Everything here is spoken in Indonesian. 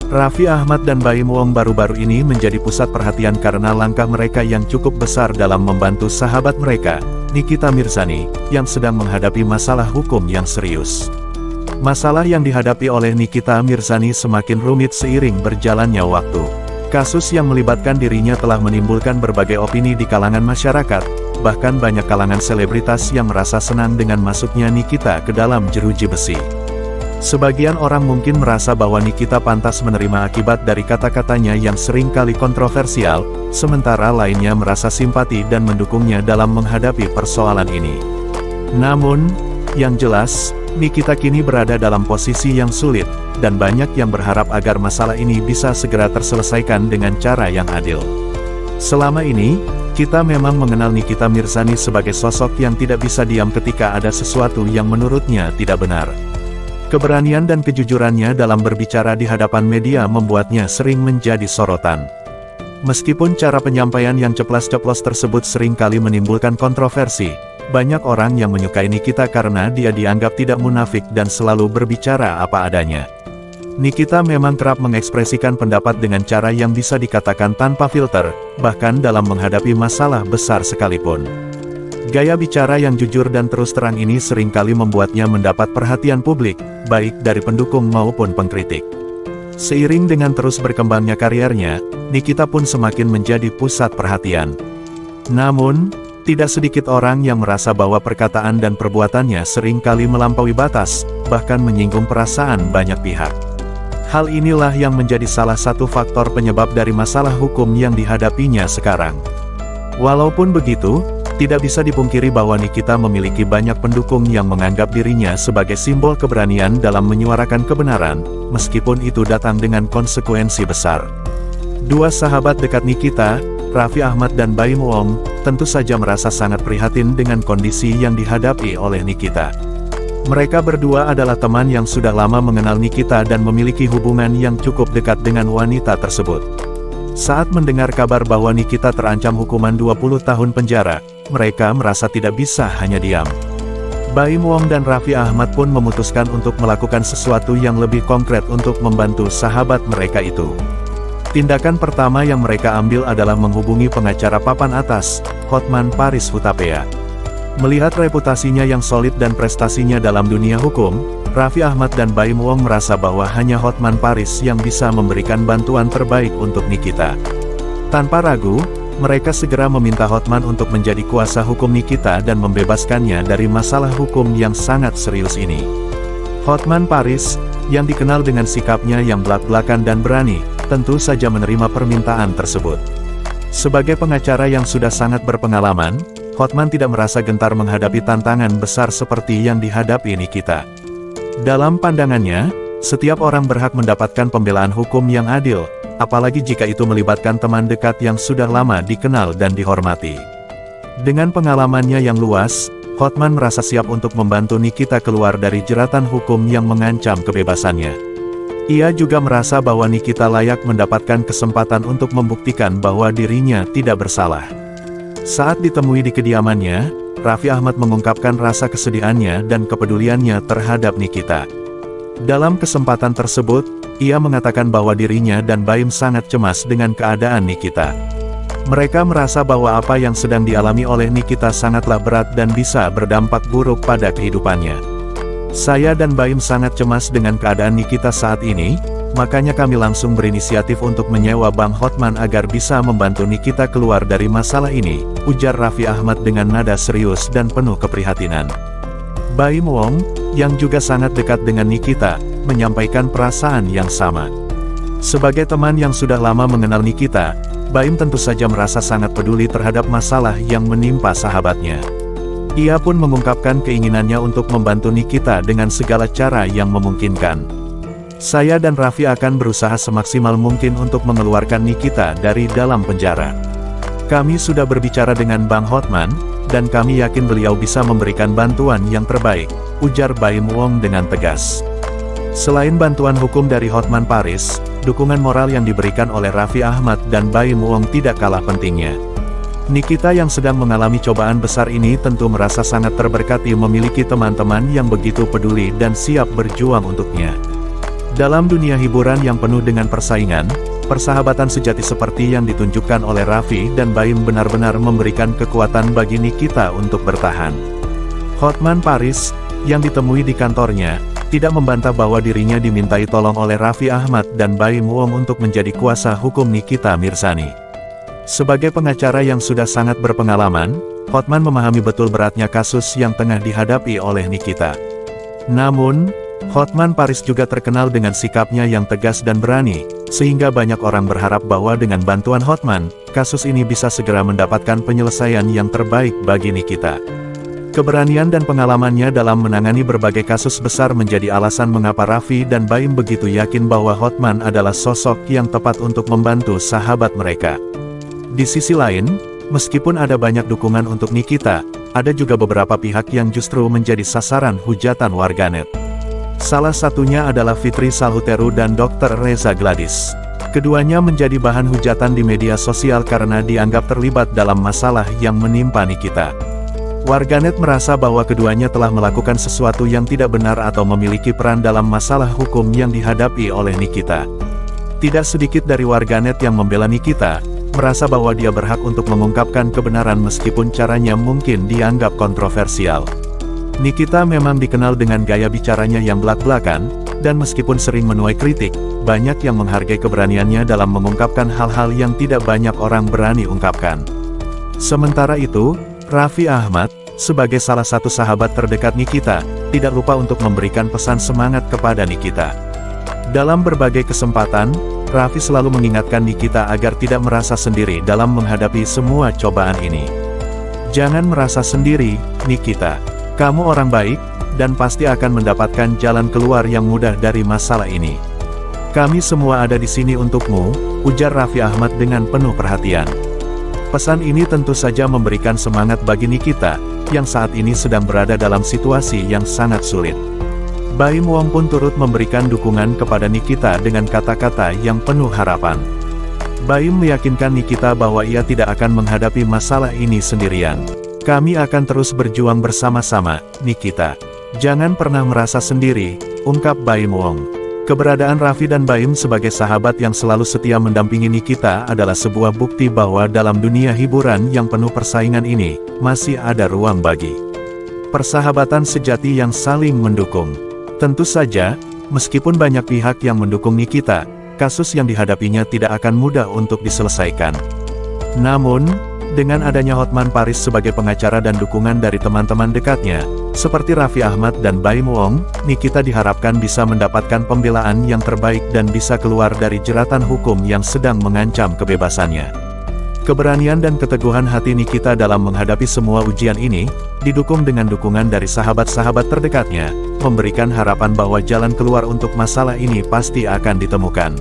Raffi Ahmad dan Baim Wong baru-baru ini menjadi pusat perhatian karena langkah mereka yang cukup besar dalam membantu sahabat mereka, Nikita Mirzani, yang sedang menghadapi masalah hukum yang serius. Masalah yang dihadapi oleh Nikita Mirzani semakin rumit seiring berjalannya waktu. Kasus yang melibatkan dirinya telah menimbulkan berbagai opini di kalangan masyarakat, bahkan banyak kalangan selebritas yang merasa senang dengan masuknya Nikita ke dalam jeruji besi. Sebagian orang mungkin merasa bahwa Nikita pantas menerima akibat dari kata-katanya yang sering kali kontroversial, sementara lainnya merasa simpati dan mendukungnya dalam menghadapi persoalan ini. Namun, yang jelas, Nikita kini berada dalam posisi yang sulit, dan banyak yang berharap agar masalah ini bisa segera terselesaikan dengan cara yang adil. Selama ini, kita memang mengenal Nikita Mirzani sebagai sosok yang tidak bisa diam ketika ada sesuatu yang menurutnya tidak benar. Keberanian dan kejujurannya dalam berbicara di hadapan media membuatnya sering menjadi sorotan. Meskipun cara penyampaian yang ceplas-ceplos tersebut sering kali menimbulkan kontroversi, banyak orang yang menyukai Nikita karena dia dianggap tidak munafik dan selalu berbicara apa adanya. Nikita memang kerap mengekspresikan pendapat dengan cara yang bisa dikatakan tanpa filter, bahkan dalam menghadapi masalah besar sekalipun. Gaya bicara yang jujur dan terus terang ini seringkali membuatnya mendapat perhatian publik, baik dari pendukung maupun pengkritik. Seiring dengan terus berkembangnya kariernya, Nikita pun semakin menjadi pusat perhatian. Namun, tidak sedikit orang yang merasa bahwa perkataan dan perbuatannya seringkali melampaui batas, bahkan menyinggung perasaan banyak pihak. Hal inilah yang menjadi salah satu faktor penyebab dari masalah hukum yang dihadapinya sekarang. Walaupun begitu, tidak bisa dipungkiri bahwa Nikita memiliki banyak pendukung yang menganggap dirinya sebagai simbol keberanian dalam menyuarakan kebenaran, meskipun itu datang dengan konsekuensi besar. Dua sahabat dekat Nikita, Raffi Ahmad dan Baim Wong, tentu saja merasa sangat prihatin dengan kondisi yang dihadapi oleh Nikita. Mereka berdua adalah teman yang sudah lama mengenal Nikita dan memiliki hubungan yang cukup dekat dengan wanita tersebut. Saat mendengar kabar bahwa Nikita terancam hukuman 20 tahun penjara, mereka merasa tidak bisa hanya diam. Baim Wong dan Raffi Ahmad pun memutuskan untuk melakukan sesuatu yang lebih konkret untuk membantu sahabat mereka itu. Tindakan pertama yang mereka ambil adalah menghubungi pengacara papan atas, Hotman Paris Hutapea. Melihat reputasinya yang solid dan prestasinya dalam dunia hukum, Raffi Ahmad dan Baim Wong merasa bahwa hanya Hotman Paris yang bisa memberikan bantuan terbaik untuk Nikita. Tanpa ragu, mereka segera meminta Hotman untuk menjadi kuasa hukum Nikita dan membebaskannya dari masalah hukum yang sangat serius ini. Hotman Paris, yang dikenal dengan sikapnya yang belak-belakan dan berani, tentu saja menerima permintaan tersebut. Sebagai pengacara yang sudah sangat berpengalaman, Hotman tidak merasa gentar menghadapi tantangan besar seperti yang dihadapi Nikita. Dalam pandangannya, setiap orang berhak mendapatkan pembelaan hukum yang adil, apalagi jika itu melibatkan teman dekat yang sudah lama dikenal dan dihormati. Dengan pengalamannya yang luas, Hotman merasa siap untuk membantu Nikita keluar dari jeratan hukum yang mengancam kebebasannya. Ia juga merasa bahwa Nikita layak mendapatkan kesempatan untuk membuktikan bahwa dirinya tidak bersalah. Saat ditemui di kediamannya, Raffi Ahmad mengungkapkan rasa kesedihannya dan kepeduliannya terhadap Nikita. Dalam kesempatan tersebut, ia mengatakan bahwa dirinya dan Baim sangat cemas dengan keadaan Nikita. Mereka merasa bahwa apa yang sedang dialami oleh Nikita sangatlah berat dan bisa berdampak buruk pada kehidupannya. Saya dan Baim sangat cemas dengan keadaan Nikita saat ini, makanya kami langsung berinisiatif untuk menyewa Bang Hotman agar bisa membantu Nikita keluar dari masalah ini, ujar Raffi Ahmad dengan nada serius dan penuh keprihatinan. Baim Wong, yang juga sangat dekat dengan Nikita, menyampaikan perasaan yang sama. Sebagai teman yang sudah lama mengenal Nikita, Baim tentu saja merasa sangat peduli terhadap masalah yang menimpa sahabatnya. Ia pun mengungkapkan keinginannya untuk membantu Nikita dengan segala cara yang memungkinkan. Saya dan Raffi akan berusaha semaksimal mungkin untuk mengeluarkan Nikita dari dalam penjara. Kami sudah berbicara dengan Bang Hotman, dan kami yakin beliau bisa memberikan bantuan yang terbaik, ujar Baim Wong dengan tegas. Selain bantuan hukum dari Hotman Paris, dukungan moral yang diberikan oleh Raffi Ahmad dan Baim Wong tidak kalah pentingnya. Nikita yang sedang mengalami cobaan besar ini tentu merasa sangat terberkati memiliki teman-teman yang begitu peduli dan siap berjuang untuknya. Dalam dunia hiburan yang penuh dengan persaingan, persahabatan sejati seperti yang ditunjukkan oleh Raffi dan Baim benar-benar memberikan kekuatan bagi Nikita untuk bertahan. Hotman Paris, yang ditemui di kantornya, tidak membantah bahwa dirinya dimintai tolong oleh Raffi Ahmad dan Baim Wong untuk menjadi kuasa hukum Nikita Mirzani. Sebagai pengacara yang sudah sangat berpengalaman, Hotman memahami betul beratnya kasus yang tengah dihadapi oleh Nikita. Namun, Hotman Paris juga terkenal dengan sikapnya yang tegas dan berani, sehingga banyak orang berharap bahwa dengan bantuan Hotman, kasus ini bisa segera mendapatkan penyelesaian yang terbaik bagi Nikita. Keberanian dan pengalamannya dalam menangani berbagai kasus besar menjadi alasan mengapa Raffi dan Baim begitu yakin bahwa Hotman adalah sosok yang tepat untuk membantu sahabat mereka. Di sisi lain, meskipun ada banyak dukungan untuk Nikita, ada juga beberapa pihak yang justru menjadi sasaran hujatan warganet. Salah satunya adalah Fitri Salhuteru dan Dr. Reza Gladys. Keduanya menjadi bahan hujatan di media sosial karena dianggap terlibat dalam masalah yang menimpa Nikita. Warganet merasa bahwa keduanya telah melakukan sesuatu yang tidak benar atau memiliki peran dalam masalah hukum yang dihadapi oleh Nikita. Tidak sedikit dari warganet yang membela Nikita, merasa bahwa dia berhak untuk mengungkapkan kebenaran meskipun caranya mungkin dianggap kontroversial. Nikita memang dikenal dengan gaya bicaranya yang belak-belakan, dan meskipun sering menuai kritik, banyak yang menghargai keberaniannya dalam mengungkapkan hal-hal yang tidak banyak orang berani ungkapkan. Sementara itu, Raffi Ahmad, sebagai salah satu sahabat terdekat Nikita, tidak lupa untuk memberikan pesan semangat kepada Nikita. Dalam berbagai kesempatan, Raffi selalu mengingatkan Nikita agar tidak merasa sendiri dalam menghadapi semua cobaan ini. Jangan merasa sendiri, Nikita. Kamu orang baik, dan pasti akan mendapatkan jalan keluar yang mudah dari masalah ini. Kami semua ada di sini untukmu, ujar Raffi Ahmad dengan penuh perhatian. Pesan ini tentu saja memberikan semangat bagi Nikita, yang saat ini sedang berada dalam situasi yang sangat sulit. Baim Wong pun turut memberikan dukungan kepada Nikita dengan kata-kata yang penuh harapan. Baim meyakinkan Nikita bahwa ia tidak akan menghadapi masalah ini sendirian. Kami akan terus berjuang bersama-sama, Nikita. Jangan pernah merasa sendiri, ungkap Baim Wong. Keberadaan Raffi dan Baim sebagai sahabat yang selalu setia mendampingi Nikita adalah sebuah bukti bahwa dalam dunia hiburan yang penuh persaingan ini, masih ada ruang bagi persahabatan sejati yang saling mendukung. Tentu saja, meskipun banyak pihak yang mendukung Nikita, kasus yang dihadapinya tidak akan mudah untuk diselesaikan. Namun, dengan adanya Hotman Paris sebagai pengacara dan dukungan dari teman-teman dekatnya, seperti Raffi Ahmad dan Baim Wong, Nikita diharapkan bisa mendapatkan pembelaan yang terbaik dan bisa keluar dari jeratan hukum yang sedang mengancam kebebasannya. Keberanian dan keteguhan hati Nikita dalam menghadapi semua ujian ini, didukung dengan dukungan dari sahabat-sahabat terdekatnya, memberikan harapan bahwa jalan keluar untuk masalah ini pasti akan ditemukan.